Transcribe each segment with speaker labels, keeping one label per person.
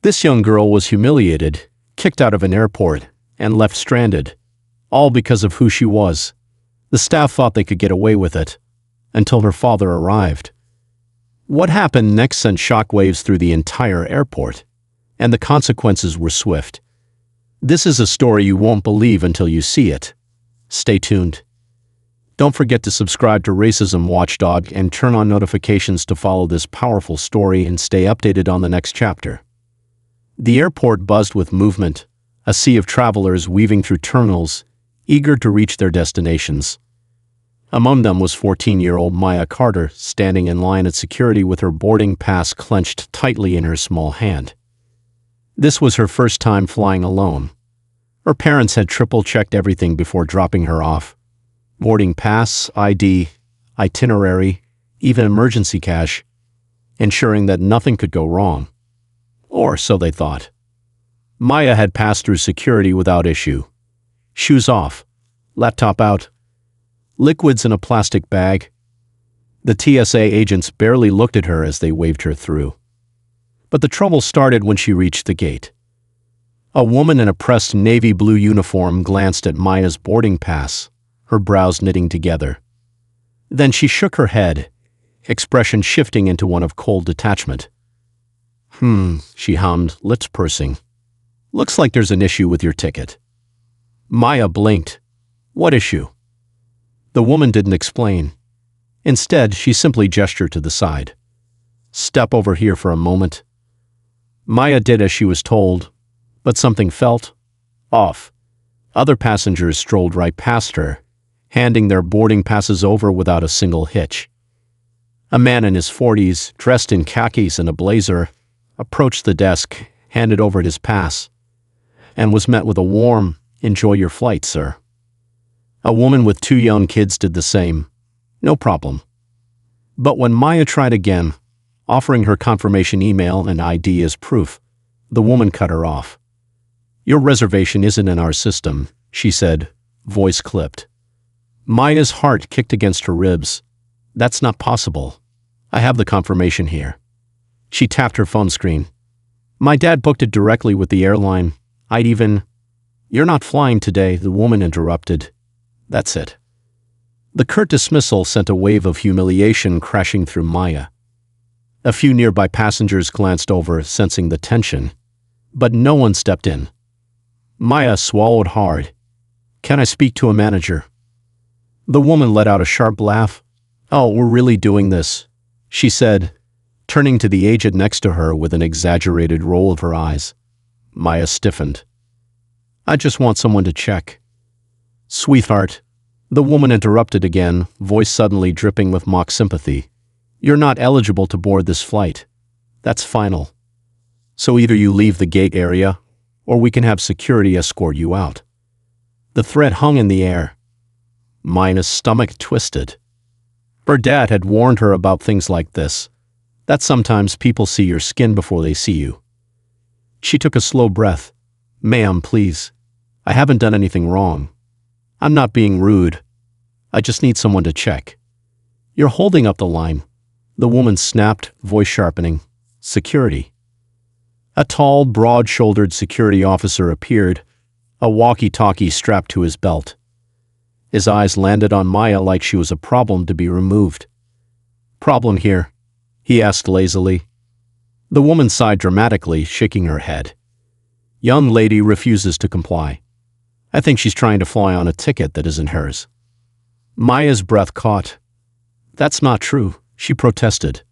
Speaker 1: This young girl was humiliated, kicked out of an airport, and left stranded, all because of who she was. The staff thought they could get away with it, until her father arrived. What happened next sent shockwaves through the entire airport, and the consequences were swift. This is a story you won't believe until you see it. Stay tuned. Don't forget to subscribe to Racism Watchdog and turn on notifications to follow this powerful story and stay updated on the next chapter. The airport buzzed with movement, a sea of travelers weaving through terminals, eager to reach their destinations. Among them was 14-year-old Maya Carter, standing in line at security with her boarding pass clenched tightly in her small hand. This was her first time flying alone. Her parents had triple-checked everything before dropping her off. Boarding pass, ID, itinerary, even emergency cash, ensuring that nothing could go wrong. Or so they thought. Maya had passed through security without issue. Shoes off, laptop out, liquids in a plastic bag. The TSA agents barely looked at her as they waved her through. But the trouble started when she reached the gate. A woman in a pressed navy blue uniform glanced at Maya's boarding pass, her brows knitting together. Then she shook her head, expression shifting into one of cold detachment. She hummed, lips pursing. Looks like there's an issue with your ticket. Maya blinked. What issue? The woman didn't explain. Instead, she simply gestured to the side. Step over here for a moment. Maya did as she was told, but something felt off. Other passengers strolled right past her, handing their boarding passes over without a single hitch. A man in his 40s, dressed in khakis and a blazer, approached the desk, handed over his pass, and was met with a warm, "Enjoy your flight, sir." A woman with 2 young kids did the same. No problem. But when Maya tried again, offering her confirmation email and ID as proof, the woman cut her off. "Your reservation isn't in our system," she said, voice clipped. Maya's heart kicked against her ribs. "That's not possible. I have the confirmation here." She tapped her phone screen. "My dad booked it directly with the airline. I'd even—" "You're not flying today," the woman interrupted. "That's it." The curt dismissal sent a wave of humiliation crashing through Maya. A few nearby passengers glanced over, sensing the tension, but no one stepped in. Maya swallowed hard. "Can I speak to a manager?" The woman let out a sharp laugh. "Oh, we're really doing this," she said, turning to the agent next to her with an exaggerated roll of her eyes. Maya stiffened. "I just want someone to check." "Sweetheart," the woman interrupted again, voice suddenly dripping with mock sympathy. "You're not eligible to board this flight. That's final. So either you leave the gate area, or we can have security escort you out." The threat hung in the air. Maya's stomach twisted. Her dad had warned her about things like this, that sometimes people see your skin before they see you. She took a slow breath. "Ma'am, please. I haven't done anything wrong. I'm not being rude. I just need someone to check." "You're holding up the line," the woman snapped, voice sharpening. "Security." A tall, broad-shouldered security officer appeared, a walkie-talkie strapped to his belt. His eyes landed on Maya like she was a problem to be removed. "Problem here?" he asked lazily. The woman sighed dramatically, shaking her head. "Young lady refuses to comply. I think she's trying to fly on a ticket that isn't hers." Maya's breath caught. "That's not true," she protested.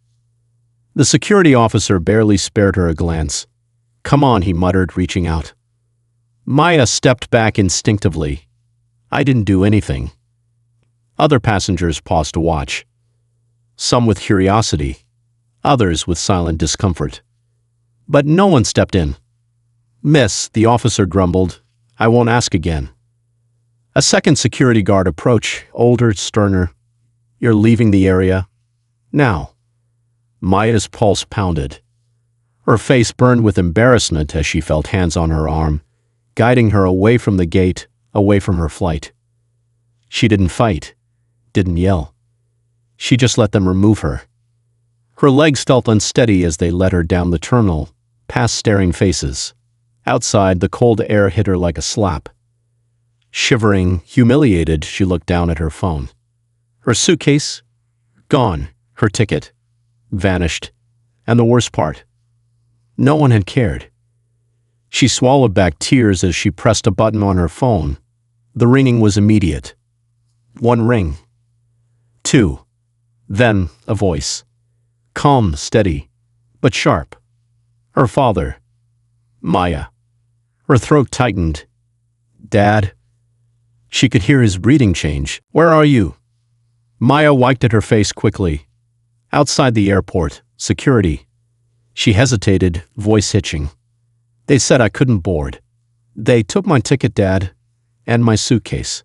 Speaker 1: The security officer barely spared her a glance. "Come on," he muttered, reaching out. Maya stepped back instinctively. "I didn't do anything." Other passengers paused to watch. Some with curiosity, others with silent discomfort. But no one stepped in. "Miss," the officer grumbled, "I won't ask again." A second security guard approached, older, sterner. "You're leaving the area? Now." Maya's pulse pounded. Her face burned with embarrassment as she felt hands on her arm, guiding her away from the gate, away from her flight. She didn't fight, didn't yell. She just let them remove her. Her legs felt unsteady as they led her down the terminal, past staring faces. Outside, the cold air hit her like a slap. Shivering, humiliated, she looked down at her phone. Her suitcase? Gone. Her ticket? Vanished. And the worst part? No one had cared. She swallowed back tears as she pressed a button on her phone. The ringing was immediate. 1 ring. 2. Then, a voice. Calm, steady, but sharp. Her father. Maya. Her throat tightened. Dad? She could hear his breathing change. Where are you? Maya wiped at her face quickly. Outside the airport, security. She hesitated, voice hitching. They said I couldn't board. They took my ticket, Dad, and my suitcase.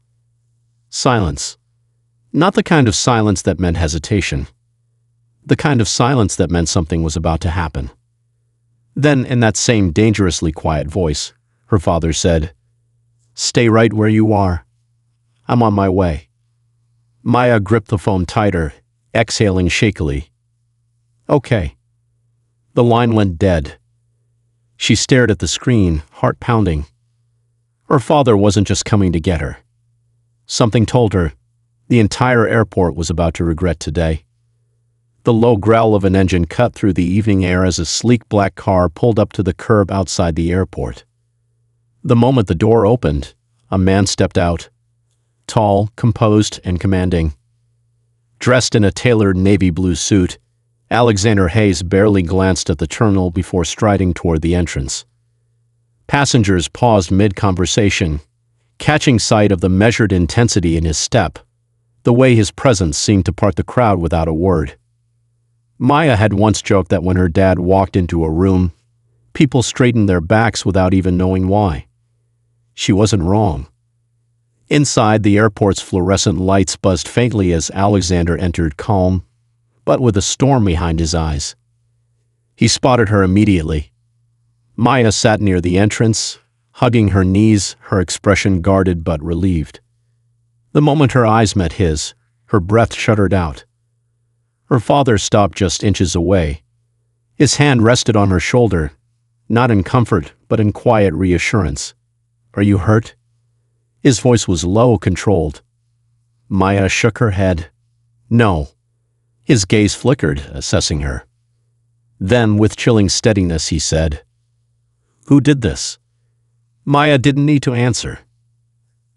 Speaker 1: Silence. Not the kind of silence that meant hesitation. The kind of silence that meant something was about to happen. Then, in that same dangerously quiet voice, her father said, Stay right where you are. I'm on my way. Maya gripped the phone tighter, exhaling shakily. Okay. The line went dead. She stared at the screen, heart pounding. Her father wasn't just coming to get her. Something told her the entire airport was about to regret today. The low growl of an engine cut through the evening air as a sleek black car pulled up to the curb outside the airport. The moment the door opened, a man stepped out, tall, composed, and commanding. Dressed in a tailored navy blue suit, Alexander Hayes barely glanced at the terminal before striding toward the entrance. Passengers paused mid-conversation, catching sight of the measured intensity in his step, the way his presence seemed to part the crowd without a word. Maya had once joked that when her dad walked into a room, people straightened their backs without even knowing why. She wasn't wrong. Inside, the airport's fluorescent lights buzzed faintly as Alexander entered, calm, but with a storm behind his eyes. He spotted her immediately. Maya sat near the entrance, hugging her knees, her expression guarded but relieved. The moment her eyes met his, her breath shuddered out. Her father stopped just inches away. His hand rested on her shoulder, not in comfort, but in quiet reassurance. Are you hurt? His voice was low, controlled. Maya shook her head. No. His gaze flickered, assessing her. Then, with chilling steadiness, he said, Who did this? Maya didn't need to answer.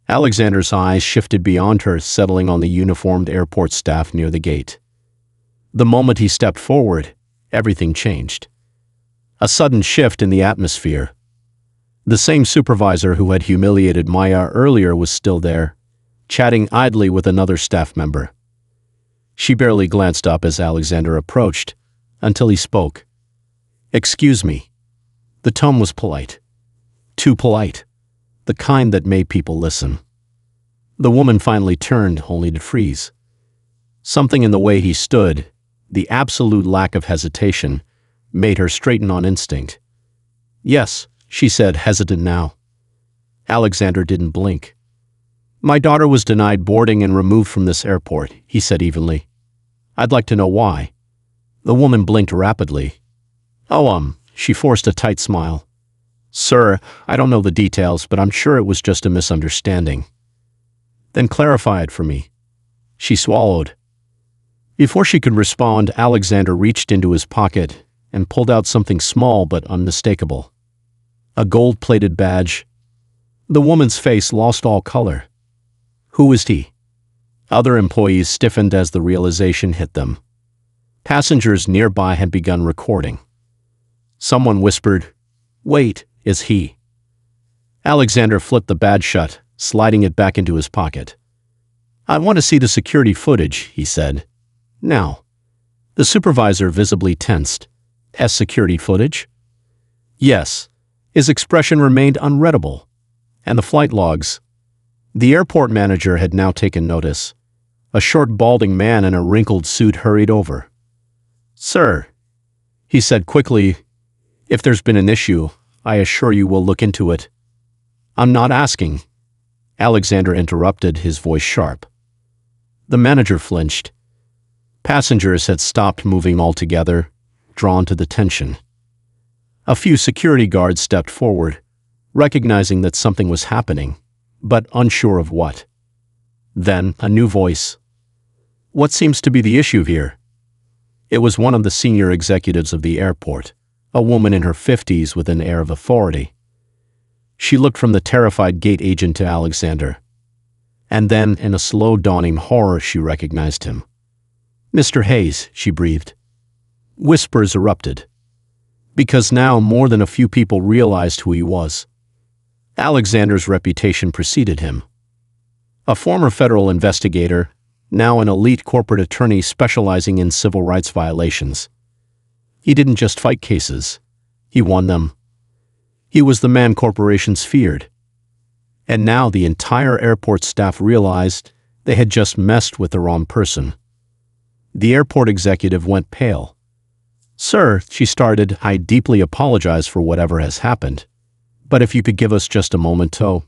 Speaker 1: Alexander's eyes shifted beyond her, settling on the uniformed airport staff near the gate. The moment he stepped forward, everything changed. A sudden shift in the atmosphere. The same supervisor who had humiliated Maya earlier was still there, chatting idly with another staff member. She barely glanced up as Alexander approached, until he spoke. Excuse me. The tone was polite. Too polite. The kind that made people listen. The woman finally turned, only to freeze. Something in the way he stood, the absolute lack of hesitation, made her straighten on instinct. Yes, she said, hesitant now. Alexander didn't blink. My daughter was denied boarding and removed from this airport, he said evenly. I'd like to know why. The woman blinked rapidly. She forced a tight smile. Sir, I don't know the details, but I'm sure it was just a misunderstanding. Then clarify it for me. She swallowed. Before she could respond, Alexander reached into his pocket and pulled out something small but unmistakable. A gold-plated badge. The woman's face lost all color. Who was he? Other employees stiffened as the realization hit them. Passengers nearby had begun recording. Someone whispered, Wait, is he? Alexander flipped the badge shut, sliding it back into his pocket. I want to see the security footage, he said. Now. The supervisor visibly tensed. Has security footage? Yes. His expression remained unreadable. And the flight logs. The airport manager had now taken notice. A short, balding man in a wrinkled suit hurried over. Sir, he said quickly, if there's been an issue, I assure you we'll look into it. I'm not asking. Alexander interrupted, his voice sharp. The manager flinched. Passengers had stopped moving altogether, drawn to the tension. A few security guards stepped forward, recognizing that something was happening, but unsure of what. Then, a new voice. "What seems to be the issue here?" It was one of the senior executives of the airport, a woman in her 50s with an air of authority. She looked from the terrified gate agent to Alexander. And then, in a slow dawning horror, she recognized him. "Mr. Hayes," she breathed. Whispers erupted, because now more than a few people realized who he was. Alexander's reputation preceded him. A former federal investigator, now an elite corporate attorney specializing in civil rights violations. He didn't just fight cases, he won them. He was the man corporations feared. And now the entire airport staff realized they had just messed with the wrong person. The airport executive went pale. "Sir," she started, "I deeply apologize for whatever has happened. But if you could give us just a moment to—"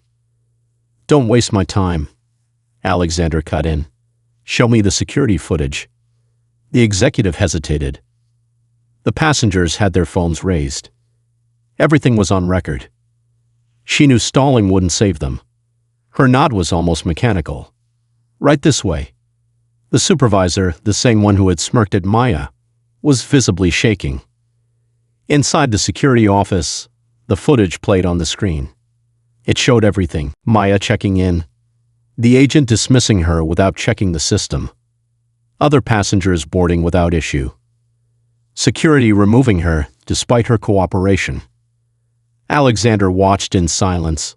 Speaker 1: "Don't waste my time," Alexander cut in. "Show me the security footage." The executive hesitated. The passengers had their phones raised. Everything was on record. She knew stalling wouldn't save them. Her nod was almost mechanical. "Right this way." The supervisor, the same one who had smirked at Maya, was visibly shaking. Inside the security office, the footage played on the screen. It showed everything. Maya checking in, the agent dismissing her without checking the system, other passengers boarding without issue, security removing her despite her cooperation. Alexander watched in silence.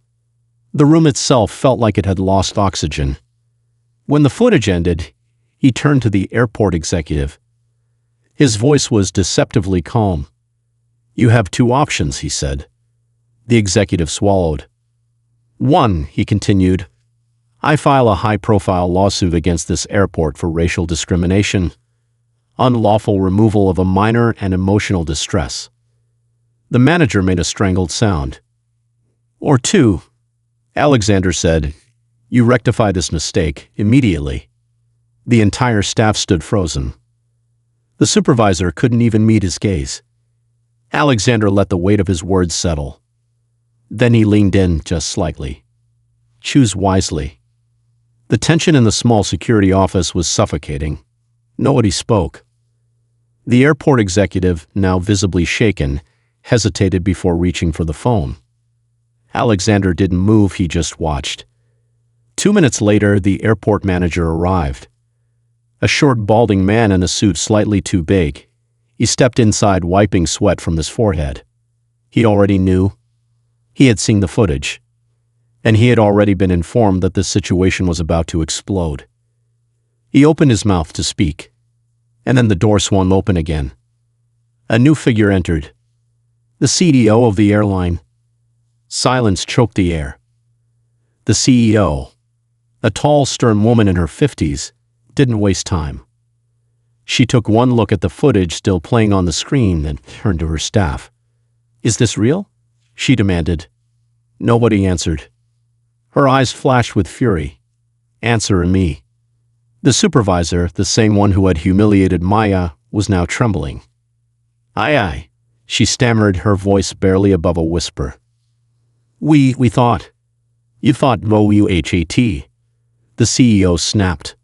Speaker 1: The room itself felt like it had lost oxygen. When the footage ended, he turned to the airport executive. His voice was deceptively calm. "You have two options," he said. The executive swallowed. "One," he continued, "I file a high-profile lawsuit against this airport for racial discrimination, unlawful removal of a minor, and emotional distress." The manager made a strangled sound. "Or two," Alexander said, "you rectify this mistake immediately." The entire staff stood frozen. The supervisor couldn't even meet his gaze. Alexander let the weight of his words settle. Then he leaned in just slightly. "Choose wisely." The tension in the small security office was suffocating. Nobody spoke. The airport executive, now visibly shaken, hesitated before reaching for the phone. Alexander didn't move, he just watched. 2 minutes later, the airport manager arrived. A short, balding man in a suit slightly too big. He stepped inside, wiping sweat from his forehead. He already knew. He had seen the footage. And he had already been informed that this situation was about to explode. He opened his mouth to speak. And then the door swung open again. A new figure entered. The CEO of the airline. Silence choked the air. The CEO, a tall, stern woman in her 50s, didn't waste time. She took one look at the footage still playing on the screen and turned to her staff. "Is this real?" she demanded. Nobody answered. Her eyes flashed with fury. "Answer me." The supervisor, the same one who had humiliated Maya, was now trembling. Aye, she stammered, her voice barely above a whisper. We thought." "You thought WHAT?" the CEO snapped.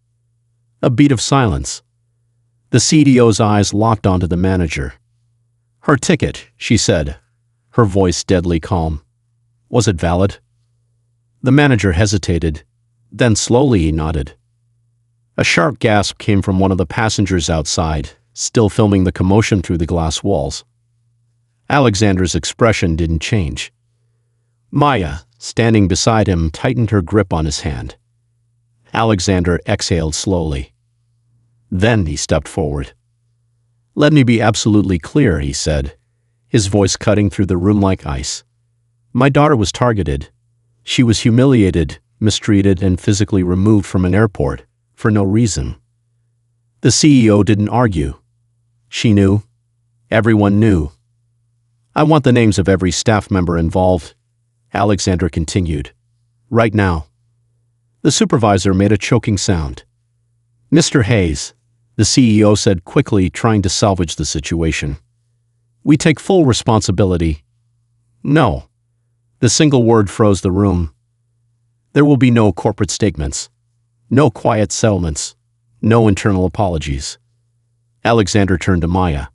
Speaker 1: A beat of silence. The CEO's eyes locked onto the manager. "Her ticket," she said, her voice deadly calm. "Was it valid?" The manager hesitated. Then slowly he nodded. A sharp gasp came from one of the passengers outside, still filming the commotion through the glass walls. Alexander's expression didn't change. Maya, standing beside him, tightened her grip on his hand. Alexander exhaled slowly. Then he stepped forward. "Let me be absolutely clear," he said, his voice cutting through the room like ice. "My daughter was targeted. She was humiliated, mistreated, and physically removed from an airport, for no reason." The CEO didn't argue. She knew. Everyone knew. "I want the names of every staff member involved," Alexander continued. "Right now." The supervisor made a choking sound. "Mr. Hayes," the CEO said quickly, trying to salvage the situation. We take full responsibility. No. The single word froze the room. There will be no corporate statements. No quiet settlements. No internal apologies. Alexander turned to Maya.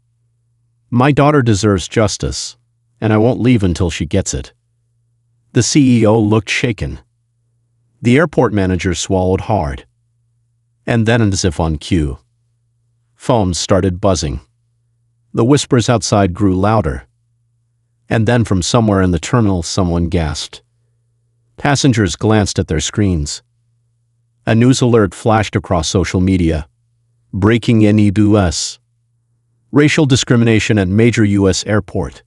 Speaker 1: My daughter deserves justice, and I won't leave until she gets it. The CEO looked shaken. The airport manager swallowed hard. And then, as if on cue, phones started buzzing. The whispers outside grew louder. And then from somewhere in the terminal someone gasped. Passengers glanced at their screens. A news alert flashed across social media. Breaking in U.S. Racial discrimination at major U.S. airport.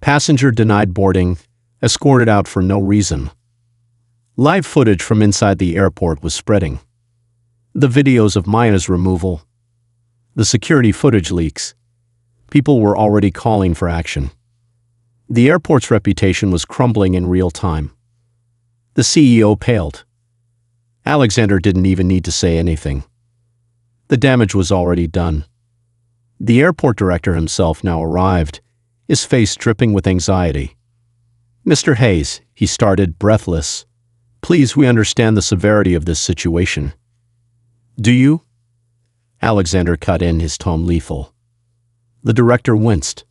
Speaker 1: Passenger denied boarding, escorted out for no reason. Live footage from inside the airport was spreading. The videos of Maya's removal. The security footage leaks. People were already calling for action. The airport's reputation was crumbling in real time. The CEO paled. Alexander didn't even need to say anything. The damage was already done. The airport director himself now arrived, his face dripping with anxiety. Mr. Hayes, he started, breathless. Please, we understand the severity of this situation. Do you? Alexander cut in, his tone lethal. The director winced.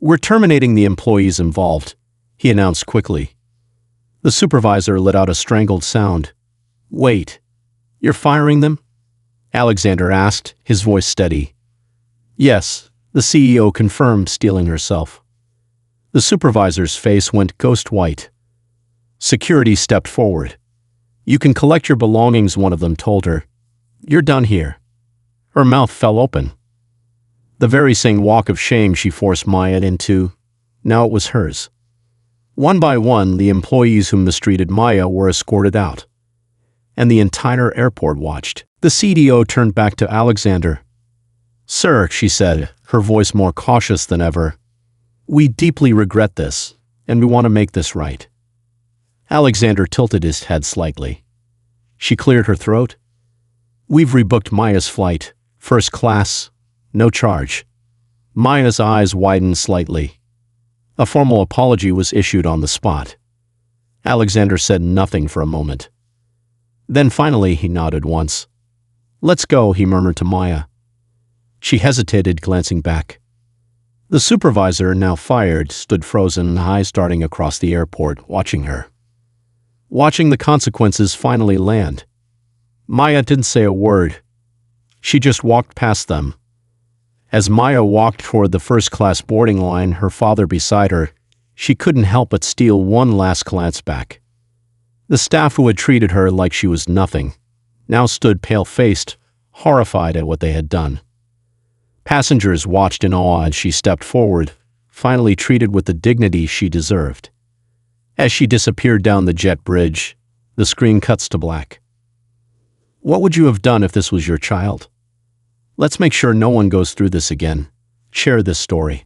Speaker 1: We're terminating the employees involved, he announced quickly. The supervisor let out a strangled sound. Wait, you're firing them? Alexander asked, his voice steady. Yes, the CEO confirmed, steeling herself. The supervisor's face went ghost white. Security stepped forward. You can collect your belongings, one of them told her. You're done here. Her mouth fell open. The very same walk of shame she forced Maya into, now it was hers. One by one, the employees who mistreated Maya were escorted out. And the entire airport watched. The CDO turned back to Alexander. Sir, she said, her voice more cautious than ever, we deeply regret this, and we want to make this right. Alexander tilted his head slightly. She cleared her throat. We've rebooked Maya's flight, first class, no charge. Maya's eyes widened slightly. A formal apology was issued on the spot. Alexander said nothing for a moment. Then finally he nodded once. Let's go, he murmured to Maya. She hesitated, glancing back. The supervisor, now fired, stood frozen, eyes darting across the airport, watching her. Watching the consequences finally land. Maya didn't say a word. She just walked past them. As Maya walked toward the first-class boarding line, her father beside her, she couldn't help but steal one last glance back. The staff who had treated her like she was nothing now stood pale-faced, horrified at what they had done. Passengers watched in awe as she stepped forward, finally treated with the dignity she deserved. As she disappeared down the jet bridge, the screen cuts to black. What would you have done if this was your child? Let's make sure no one goes through this again. Share this story.